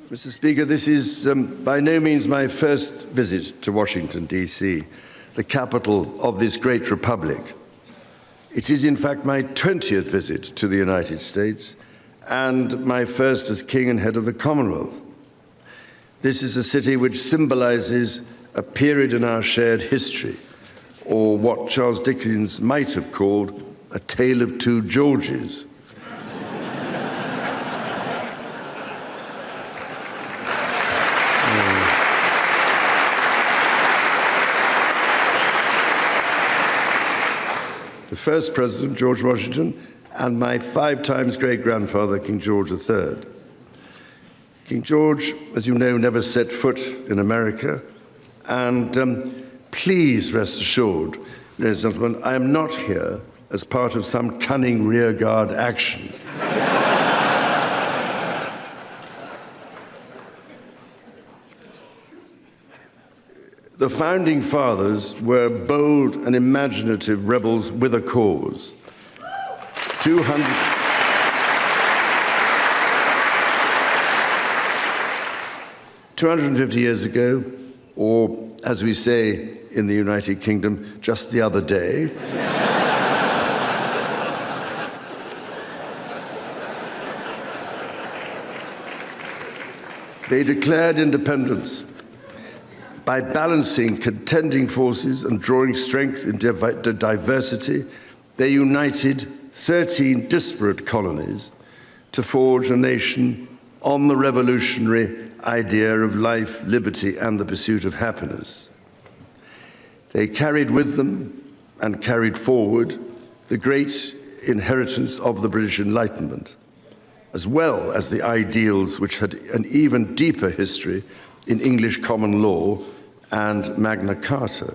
Mr. Speaker, this is by no means my first visit to Washington, D.C., the capital of this great republic. It is, in fact, my 20th visit to the United States and my first as King and head of the Commonwealth. This is a city which symbolizes a period in our shared history, or what Charles Dickens might have called a tale of two Georges. The first president, George Washington, and my 5 times great-grandfather, King George III. King George, as you know, never set foot in America, and please rest assured, ladies and gentlemen, I am not here as part of some cunning rearguard action. The founding fathers were bold and imaginative rebels with a cause. 250 years ago, or as we say in the United Kingdom, just the other day, they declared independence by balancing contending forces and drawing strength in diversity. They united 13 disparate colonies to forge a nation on the revolutionary idea of life, liberty, and the pursuit of happiness. They carried with them and carried forward the great inheritance of the British Enlightenment, as well as the ideals which had an even deeper history in English common law and Magna Carta.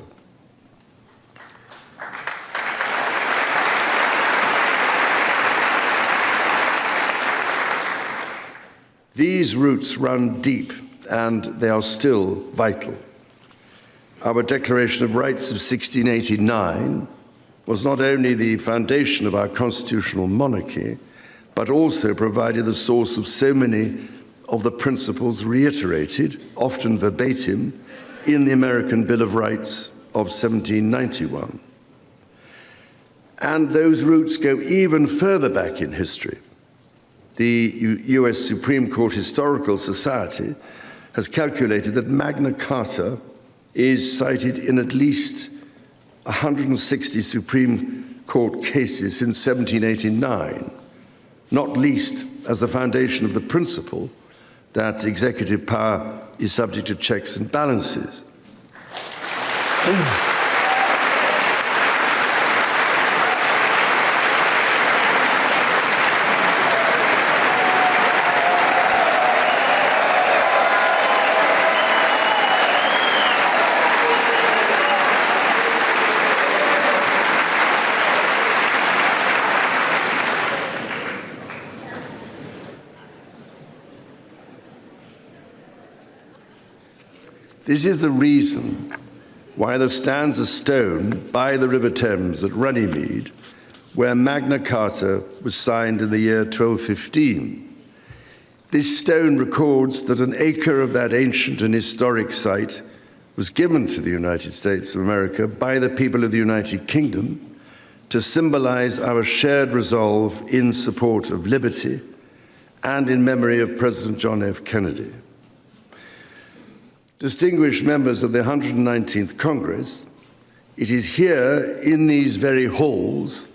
These roots run deep, and they are still vital. Our Declaration of Rights of 1689 was not only the foundation of our constitutional monarchy, but also provided the source of so many of the principles reiterated, often verbatim, in the American Bill of Rights of 1791. And those roots go even further back in history. The US Supreme Court Historical Society has calculated that Magna Carta is cited in at least 160 Supreme Court cases since 1789, not least as the foundation of the principle that executive power is subject to checks and balances. This is the reason why there stands a stone by the River Thames at Runnymede, where Magna Carta was signed in the year 1215. This stone records that an acre of that ancient and historic site was given to the United States of America by the people of the United Kingdom to symbolize our shared resolve in support of liberty and in memory of President John F. Kennedy. Distinguished members of the 119th Congress, it is here in these very halls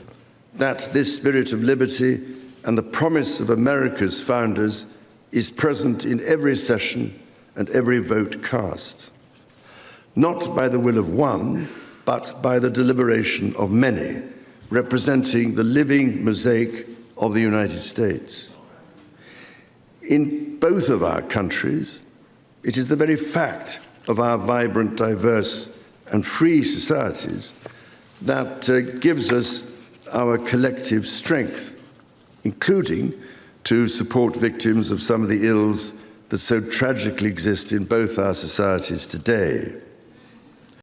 that this spirit of liberty and the promise of America's founders is present in every session and every vote cast, not by the will of one, but by the deliberation of many, representing the living mosaic of the United States. In both of our countries, it is the very fact of our vibrant, diverse, and free societies that gives us our collective strength, including to support victims of some of the ills that so tragically exist in both our societies today.